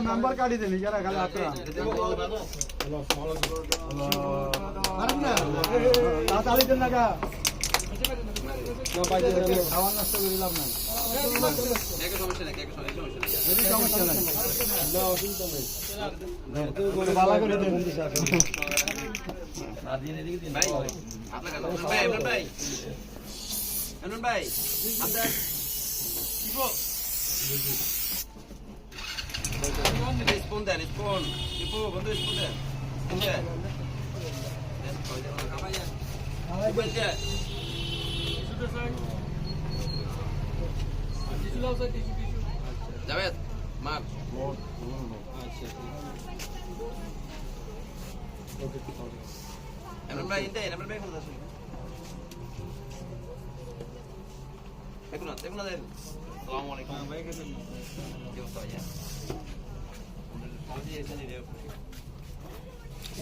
number কাটি দেন যারা খালি আপনারা তাড়াতাড়ি দেন না খাওয়ার নষ্ট করে লাভ নাই সমস্যা নাই ভালো করে দেন ভাই আপনার স্পুন দেন স্পুন দীপু বন্ধু স্পুন দেন জাভেদ মার এমন ভাই ইনতে এমন ভাই কোন আছে দেখুন দেন আসসালামু আলাইকুম ভাই কেমন কি অবস্থা ভাইয়া